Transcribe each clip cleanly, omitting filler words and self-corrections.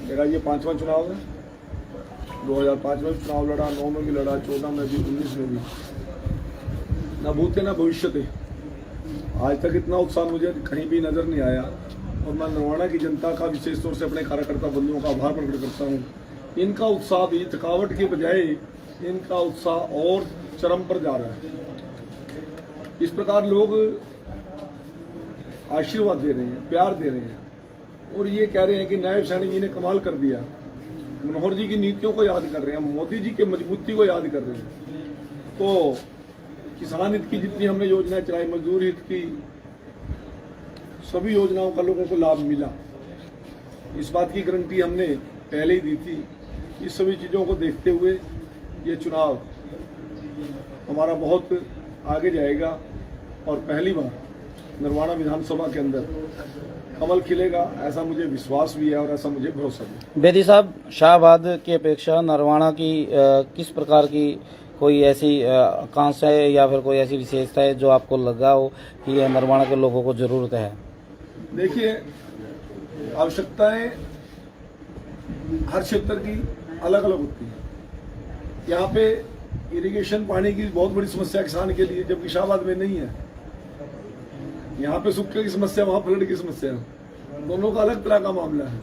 मेरा ये 5वां चुनाव है। 2005 में चुनाव लड़ा, 9 में भी लड़ा, 14 में भी, 19 में भी। न भूते न भविष्यते। आज तक इतना उत्साह मुझे कहीं भी नजर नहीं आया और मैं नरवाना की जनता का विशेष तौर से अपने कार्यकर्ता बंधुओं का आभार प्रकट करता हूँ। इनका उत्साह भी थकावट के बजाय इनका उत्साह और चरम पर जा रहा है। इस प्रकार लोग आशीर्वाद दे रहे हैं, प्यार दे रहे हैं और ये कह रहे हैं कि नायब सैनी जी ने कमाल कर दिया। मनोहर जी की नीतियों को याद कर रहे हैं, मोदी जी के मजबूती को याद कर रहे हैं। तो किसान हित की जितनी हमने योजनाएं चलाई, मजदूर हित की सभी योजनाओं का लोगों को लाभ मिला। इस बात की गारंटी हमने पहले ही दी थी। इस सभी चीजों को देखते हुए ये चुनाव हमारा बहुत आगे जाएगा और पहली बार नरवाना विधानसभा के अंदर कमल खिलेगा, ऐसा मुझे विश्वास भी है और ऐसा मुझे भरोसा भी है। बेदी साहब, शाहबाद की अपेक्षा नरवाना की किस प्रकार की कोई ऐसी आकांक्षा है या फिर कोई ऐसी विशेषता है जो आपको लगा हो कि ये नरवाना के लोगों को जरूरत है? देखिए, आवश्यकताएं हर क्षेत्र की अलग अलग होती है। यहाँ पे इरिगेशन पानी की बहुत बड़ी समस्या किसान के लिए, जबकि शाहबाद में नहीं है। यहाँ पे सूखे की समस्या, वहां फ्लड की समस्या, दोनों का अलग तरह का मामला है।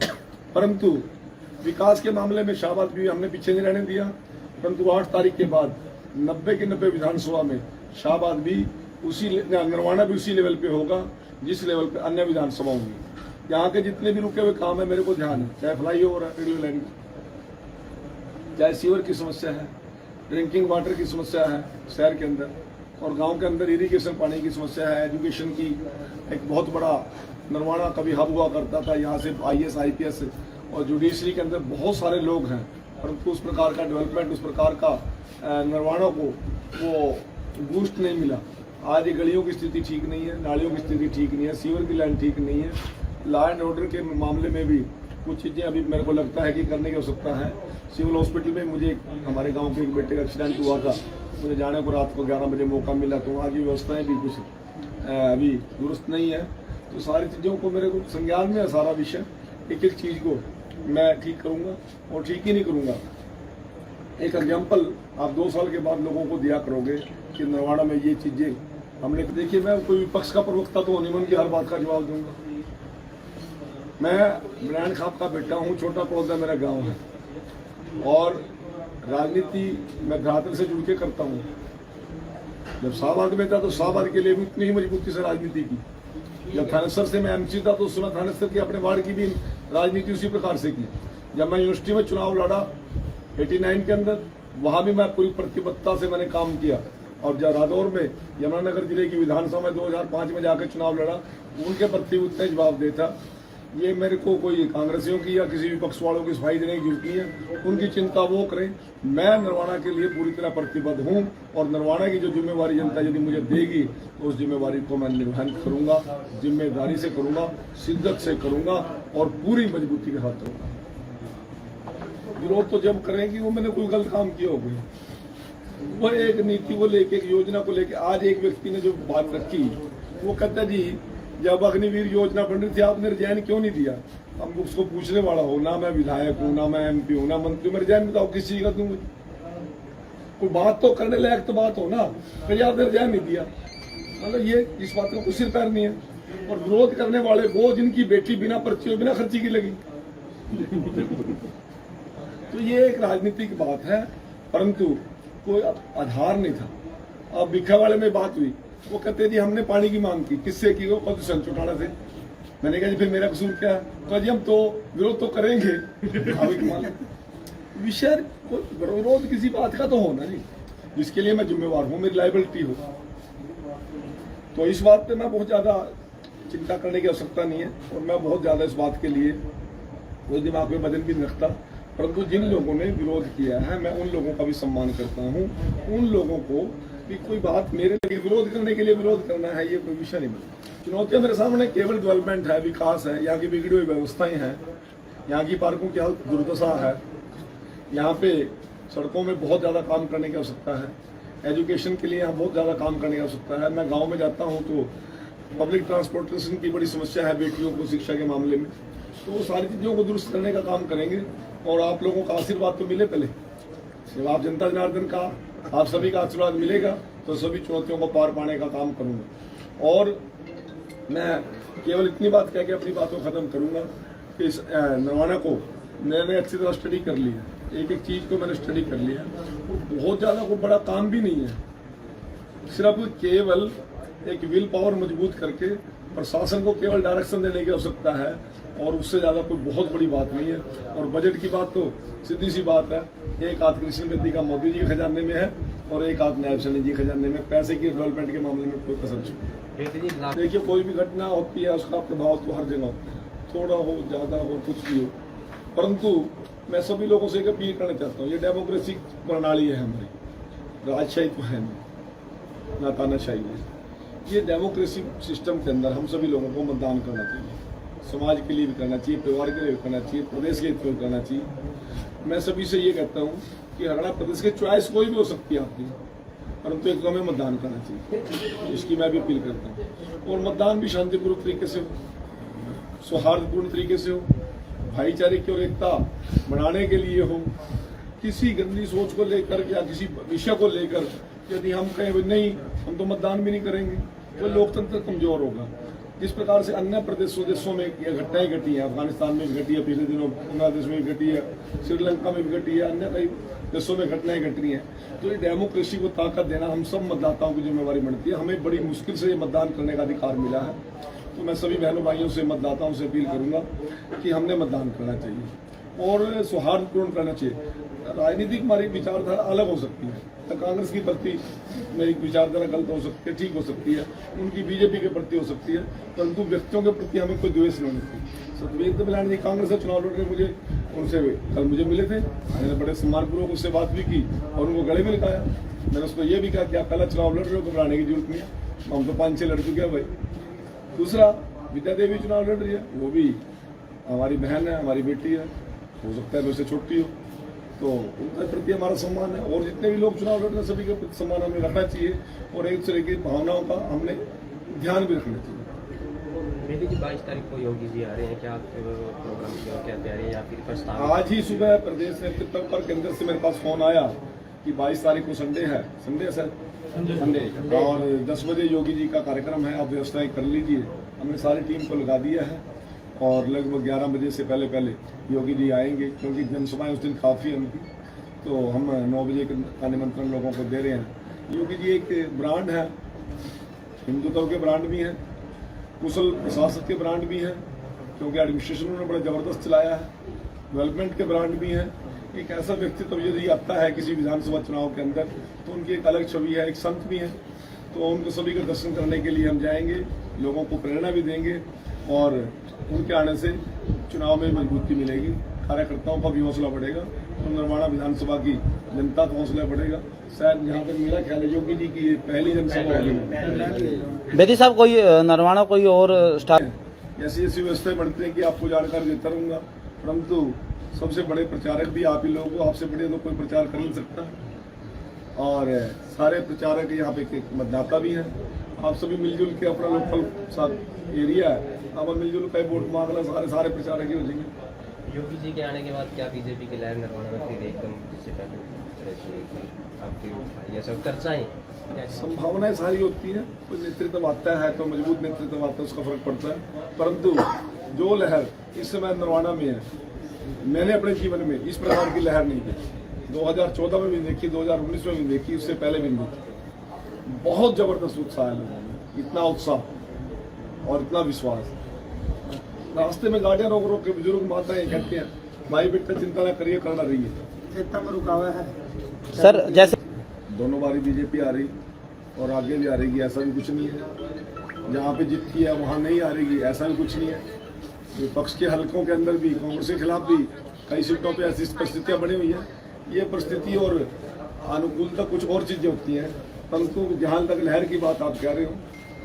परंतु विकास के मामले में शाहबाद भी हमने पीछे नहीं रहने दिया। परंतु 8 तारीख के बाद 90 की 90 विधानसभा में शाहबाद भी उसी, नरवाना भी उसी लेवल पे होगा जिस लेवल पे अन्य विधानसभा होंगी। यहाँ के जितने भी रुके हुए काम है मेरे को ध्यान है, चाहे फ्लाई ओवर है, रेलवे लाइन, चाहे सीवर की समस्या है, ड्रिंकिंग वाटर की समस्या है शहर के अंदर और गांव के अंदर, इरिगेशन पानी की समस्या है, एजुकेशन की एक बहुत बड़ा नरवाना कभी हब हुआ करता था। यहाँ से IAS IPS और जुडिशरी के अंदर बहुत सारे लोग हैं, परंतु उस प्रकार का डेवलपमेंट, उस प्रकार का नरवाना को वो बूस्ट नहीं मिला। आज ये गलियों की स्थिति ठीक नहीं है, नालियों की स्थिति ठीक नहीं है, सीवर की लाइन ठीक नहीं है। लॉ एंड ऑर्डर के मामले में भी कुछ चीज़ें अभी मेरे को लगता है कि करने की आवश्यकता है। सिविल हॉस्पिटल में मुझे हमारे गांव के एक बेटे का एक्सीडेंट हुआ था, मुझे जाने को रात को 11 बजे मौका मिला, तो वहाँ की व्यवस्थाएं भी कुछ अभी दुरुस्त नहीं है। तो सारी चीज़ों को मेरे को संज्ञान में है, सारा विषय एक एक चीज़ को मैं ठीक करूँगा और ठीक ही नहीं करूँगा। एक एग्जाम्पल आप 2 साल के बाद लोगों को दिया करोगे कि नरवाना में ये चीज़ें हमने। देखिए, मैं कोई विपक्ष का प्रवक्ता तो नहीं, उनकी हर बात का जवाब दूंगा। मैं ब्रांड खाप का बेटा हूँ, छोटा पौधा मेरा गांव है और राजनीति मैं धरातल से जुड़ के करता हूँ। जब शाहबाद में था तो शाहबाद के लिए भी उतनी ही मजबूती से राजनीति की। जब थानेसर से मैं MC था तो सुना थानेसर की अपने वार्ड की भी राजनीति उसी प्रकार से की। जब मैं यूनिवर्सिटी में चुनाव लड़ा 89 के अंदर, वहां भी मैं पूरी प्रतिबद्धता से मैंने काम किया। और जब रादौर में यमुनानगर जिले की विधानसभा में 2005 में जाकर चुनाव लड़ा, उनके प्रति उतना जवाब देता। ये मेरे को कोई कांग्रेसियों की या किसी विपक्ष वालों की सफाई देने की जरूरत नहीं है, उनकी चिंता वो करें। मैं नरवाना के लिए पूरी तरह प्रतिबद्ध हूँ और नरवाना की जो जिम्मेवारी जनता यदि मुझे देगी तो उस जिम्मेवारी को मैं निर्वहन करूंगा, जिम्मेदारी से करूंगा, शिद्दत से करूंगा और पूरी मजबूती के साथ करूंगा। विरोध तो जब करेंगी वो मैंने कोई गलत काम किया होगा, वो एक नीति को लेके, एक योजना को लेके। आज एक व्यक्ति ने जो बात रखी, वो कहता जी जब अग्निवीर योजना बन रही थी आपने रिजाइन क्यों नहीं दिया? हम उसको पूछने वाला हो ना, मैं विधायक हूँ, ना मैं MP हूँ, ना मंत्री, मैं रिजाइन बताओ किस चीज का दूंगा? कोई बात तो करने लायक तो बात हो ना, फिर आपने रिजाइन नहीं दिया, मतलब ये इस बात का कुछ सिर पैर नहीं है। और विरोध करने वाले वो जिनकी बेटी बिना पर्ची बिना खर्ची की लगी तो ये एक राजनीतिक बात है, परंतु कोई आधार नहीं था। अब भिखावाड़े में बात हुई, वो कहते जी हमने पानी की मांग की, किससे की? वो प्रदूषण चौटाला से। मैंने कहा जी फिर मेरा कसूर क्या है? तो जी हम तो विरोध तो करेंगे विषय विरोध किसी बात का तो होना नहीं, जिसके लिए मैं जिम्मेवार हूँ, मेरी लाइबिलिटी हो। तो इस बात पे मैं बहुत ज्यादा चिंता करने की आवश्यकता नहीं है और मैं बहुत ज्यादा इस बात के लिए कोई दिमाग में वजन भी नहीं रखता। परंतु जिन लोगों ने विरोध किया है मैं उन लोगों का भी सम्मान करता हूँ। उन लोगों को भी कोई बात मेरे लिए विरोध करने के लिए विरोध करना है, ये कोई विषय नहीं बनता। चुनौतियां मेरे सामने केवल डेवलपमेंट है, विकास है, यहाँ की बिगड़ी हुई व्यवस्थाएं हैं, यहाँ की पार्कों की हालत दुर्दशा है, यहाँ पे सड़कों में बहुत ज़्यादा काम करने की आवश्यकता है, एजुकेशन के लिए यहाँ बहुत ज़्यादा काम करने की आवश्यकता है। मैं गाँव में जाता हूँ तो पब्लिक ट्रांसपोर्टेशन की बड़ी समस्या है बेटियों को शिक्षा के मामले में, तो वो सारी चीज़ों को दुरुस्त करने का काम करेंगे। और आप लोगों का आशीर्वाद तो मिले पहले, जब आप जनता जनार्दन का आप सभी का आशीर्वाद मिलेगा तो सभी चुनौतियों को पार पाने का काम करूँगा। और मैं केवल इतनी बात कह के अपनी बात को ख़त्म करूँगा कि इस नरवाना को मैंने अच्छी तरह स्टडी कर लिया, एक एक चीज़ को मैंने स्टडी कर लिया। बहुत ज़्यादा कोई बड़ा काम भी नहीं है, सिर्फ केवल एक विल पावर मजबूत करके प्रशासन को केवल डायरेक्शन देने की आवश्यकता है, और उससे ज़्यादा कोई बहुत बड़ी बात नहीं है। और बजट की बात तो सीधी सी बात है, एक हाथ कृषि मंत्री का मोदी जी के खजाने में है और एक हाथ नायब सैनी जी के खजाने में। पैसे की डेवलपमेंट के मामले में कोई कसर नहीं। देखिए, कोई भी घटना होती है उसका प्रभाव तो हर जगह होता है, थोड़ा हो ज़्यादा हो कुछ भी हो, परंतु मैं सभी लोगों से एक अपील करना चाहता हूँ। ये डेमोक्रेसी प्रणाली है हमारी, राजशाही तो है नहीं, ना तानाशाही है। ये डेमोक्रेसी सिस्टम के अंदर हम सभी लोगों को मतदान करना चाहिए, समाज के लिए भी करना चाहिए, परिवार के लिए भी करना चाहिए, प्रदेश के लिए भी करना चाहिए। मैं सभी से ये कहता हूँ कि हरियाणा प्रदेश की चॉइस कोई भी हो सकती है आपकी, परंतु एक तो हमें मतदान करना चाहिए, इसकी मैं भी अपील करता हूँ। और मतदान भी शांतिपूर्वक तरीके से हो, सौहार्दपूर्ण तरीके से हो, भाईचारे की और एकता बढ़ाने के लिए हो। किसी गंदी सोच को लेकर या किसी विषय को लेकर यदि हम कहें नहीं हम तो मतदान भी नहीं करेंगे, तो लोकतंत्र कमजोर होगा। जिस प्रकार से अन्य देशों में ये घटनाएं घटी हैं, अफगानिस्तान में भी घटी है, पिछले दिनों बांग्लादेश में भी घटी है, श्रीलंका में भी घटी है, अन्य कई देशों में घटनाएं घट रही हैं। तो ये डेमोक्रेसी को ताकत देना हम सब मतदाताओं की जिम्मेवारी बनती है। हमें बड़ी मुश्किल से ये मतदान करने का अधिकार मिला है, तो मैं सभी बहनों भाइयों से, मतदाताओं से अपील करूंगा कि हमने मतदान करना चाहिए और सौहार्दपूर्ण करना चाहिए। राजनीतिक हमारी विचारधारा अलग हो सकती है, तो कांग्रेस की प्रति मेरी विचारधारा गलत हो सकती है, ठीक हो सकती है, उनकी बीजेपी के प्रति हो सकती है, परंतु व्यक्तियों के प्रति हमें कोई द्वेष नहीं होती। सतवीर बलानी जी कांग्रेस से चुनाव लड़ रहे, मुझे उनसे कल मुझे मिले थे, मैंने बड़े सम्मानपूर्वक उससे बात भी की और उनको गले भी लगाया। मैंने उसको ये भी कहा कि आप पहला चुनाव लड़ रहे हो, घबराने की जरूरत नहीं है, हम तो 5-6 लड़ चुके हैं भाई। दूसरा, विद्या देवी चुनाव लड़ रही है, वो भी हमारी बहन है, हमारी बेटी है, हो सकता है मेरे से छोटी हो, तो उनके प्रति हमारा सम्मान है। और जितने भी लोग चुनाव लड़ रहे हैं सभी के प्रति सम्मान हमें रखना चाहिए और एक दूसरे की भावनाओं का हमने ध्यान भी रखना चाहिए। बेटी जी 22 तारीख को योगी जी आ रहे हैं, क्या प्रोग्राम की क्या तैयारी है या फिर प्रस्ताव? आज ही सुबह प्रदेश नेतृत्व पर केंद्र से मेरे पास फोन आया कि 22 तारीख को संडे है, संडे सर संडे, और 10 बजे योगी जी का कार्यक्रम है, आप व्यवस्थाएं कर लीजिए। हमने सारी टीम को लगा दिया है और लगभग 11 बजे से पहले पहले योगी जी आएंगे, क्योंकि जनसभाएं उस दिन काफ़ी है उनकी, तो हम 9 बजे का निमंत्रण लोगों को दे रहे हैं। योगी जी एक ब्रांड है, हिंदुत्व के ब्रांड भी हैं, कुशल प्रशासक के ब्रांड भी हैं, क्योंकि एडमिनिस्ट्रेशन उन्होंने बड़ा ज़बरदस्त चलाया है, डेवलपमेंट के ब्रांड भी हैं। एक ऐसा व्यक्तित्व यदि आता है किसी विधानसभा चुनाव के अंदर तो उनकी एक अलग छवि है, एक संत भी है, तो उनको सभी का दर्शन करने के लिए हम जाएंगे, लोगों को प्रेरणा भी देंगे और उनके आने से चुनाव में मजबूती मिलेगी, कार्यकर्ताओं का भी हौसला बढ़ेगा और नरवाना विधानसभा की जनता का हौसला बढ़ेगा। शायद यहाँ पर मेरा ख्याल है योगी जी की पहली जनसभा होगी। बेदी साहब, कोई नरवाना कोई और स्टार ऐसी ऐसी व्यवस्थाएं बढ़ती हैं कि आपको जानकारी देता रहूँगा, परंतु सबसे बड़े प्रचारक भी आप ही लोगों को, आपसे बड़े तो कोई प्रचार कर नहीं सकता, और सारे प्रचारक यहाँ पे एक मतदाता भी हैं। आप सभी मिलजुल के अपना लोकल साथ एरिया है, आप मिलजुल का वोट मांगना, सारे प्रचारक ही हो जाएंगे। योगी जी के आने के बाद क्या बीजेपी की लहर नरवाना में फिर एकदम इससे पहले आपकी ये सब चर्चाएं संभावनाएं सारी होती हैं, कोई नेतृत्व आता है तो मजबूत नेतृत्व आता है, उसका फर्क पड़ता है, परंतु जो लहर इस समय नरवाना में है, मैंने अपने जीवन में इस प्रकार की लहर नहीं देखी। 2014 में भी देखी, 2019 में भी देखी, उससे पहले भी देखी। बहुत जबरदस्त उत्साह है लोगों में, इतना उत्साह और इतना विश्वास। रास्ते में गाड़ियां रोक रोक के बुजुर्ग माताएं कहते हैं, भाई बेटा चिंता न करिए, करना रही है, इतना में रुका हुआ है सर। जैसे दोनों बारी बीजेपी आ रही और आगे भी आ रहेगी, ऐसा भी कुछ नहीं है। जहाँ पे जीतती है वहाँ नहीं आ रहेगी, ऐसा भी कुछ नहीं है। विपक्ष के हलकों के अंदर भी कांग्रेस के खिलाफ भी कई सीटों पे ऐसी परिस्थितियां बनी हुई हैं। ये परिस्थिति और अनुकूलता कुछ और चीजें होती हैं, परंतु जहाँ तक लहर की बात आप कह रहे हो,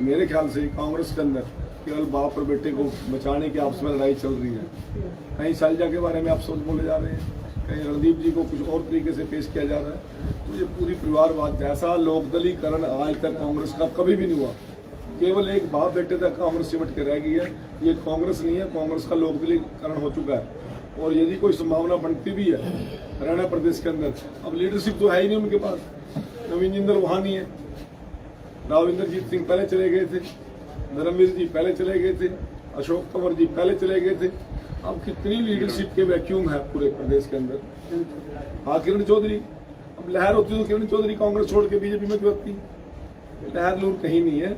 मेरे ख्याल से कांग्रेस के अंदर केवल बाप और बेटे को बचाने की आपस में लड़ाई चल रही है। कहीं शैलजा के बारे में आप सोच बोले जा रहे हैं, कहीं रणदीप जी को कुछ और तरीके से पेश किया जा रहा है। तो ये पूरी परिवारवाद, जैसा लोकदलीकरण आज तक कांग्रेस का कभी भी नहीं हुआ, केवल एक बाप बेटे तक कांग्रेस सिमट के रह गई है। ये कांग्रेस नहीं है, कांग्रेस का लोकदलीकरण हो चुका है। और यदि कोई संभावना बनती भी है हरियाणा प्रदेश के अंदर, अब लीडरशिप तो है ही नहीं उनके पास। नवीन जिंदल वहां नहीं है, राव इंद्रजीत सिंह पहले चले गए थे, धर्मवीर जी पहले चले गए थे, अशोक तंवर जी पहले चले गए थे। अब कितनी लीडरशिप के वैक्यूम है पूरे प्रदेश के अंदर। हाँ, किरण चौधरी, अब लहर होती तो किरण चौधरी कांग्रेस छोड़ के बीजेपी में क्यों आती? लहर लूर कहीं नहीं है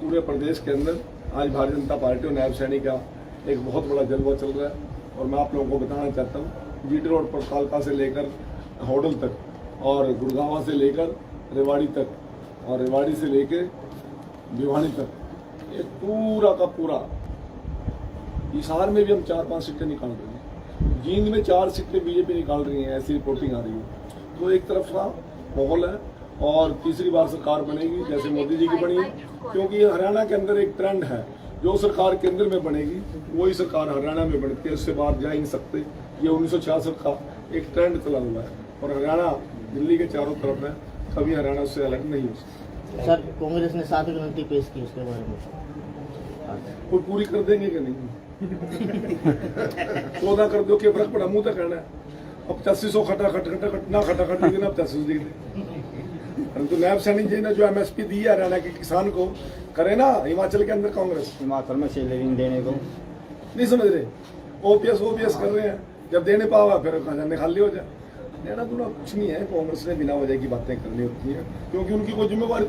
पूरे प्रदेश के अंदर। आज भारतीय जनता पार्टी और नायब सैनी का एक बहुत बड़ा जलवा चल रहा है। और मैं आप लोगों को बताना चाहता हूँ, जीटी रोड पर कालका से लेकर होडल तक और गुड़गांव से लेकर रेवाड़ी तक और रेवाड़ी से लेकर भिवानी तक, ये पूरा का पूरा हिसार में भी हम 4-5 सीटें निकाल रहे हैं। जींद में 4 सीटें बीजेपी निकाल रही है, ऐसी रिपोर्टिंग आ रही है। तो एक तरफ का माहौल है और तीसरी बार सरकार बनेगी जैसे मोदी जी की बनी है, क्योंकि हरियाणा के अंदर एक ट्रेंड है, जो सरकार केंद्र में बनेगी वही सरकार हरियाणा में बनती है, उससे बाहर जा ही नहीं सकते। ये 1966 का एक ट्रेंड चला हुआ है और हरियाणा दिल्ली के चारों तरफ है, कभी हरियाणा उससे अलग नहीं हो सकता। सर, कांग्रेस ने 7 विनती पेश की, उसके बारे में कोई पूरी कर देंगे कि नहीं? 14 कर दो, क्या फर्क पड़ा? मुंह तक करना है। अब 8500 खटा खट ना खटा खट देना, अब 8500 दे दे। परंतु नायब सैनी जी ने जो एमएसपी दी है हरियाणा के किसान को, करे ना हिमाचल के अंदर कांग्रेस। हिमाचल में सेलिंग देने को नहीं समझ रहे, ओपीएस कर रहे हैं, जब देने पावा फिर खजाने खाली हो जाए। लेना दूना कुछ नहीं है, कांग्रेस ने बिना वजह की बातें करनी होती है, क्योंकि उनकी कोई जिम्मेवारी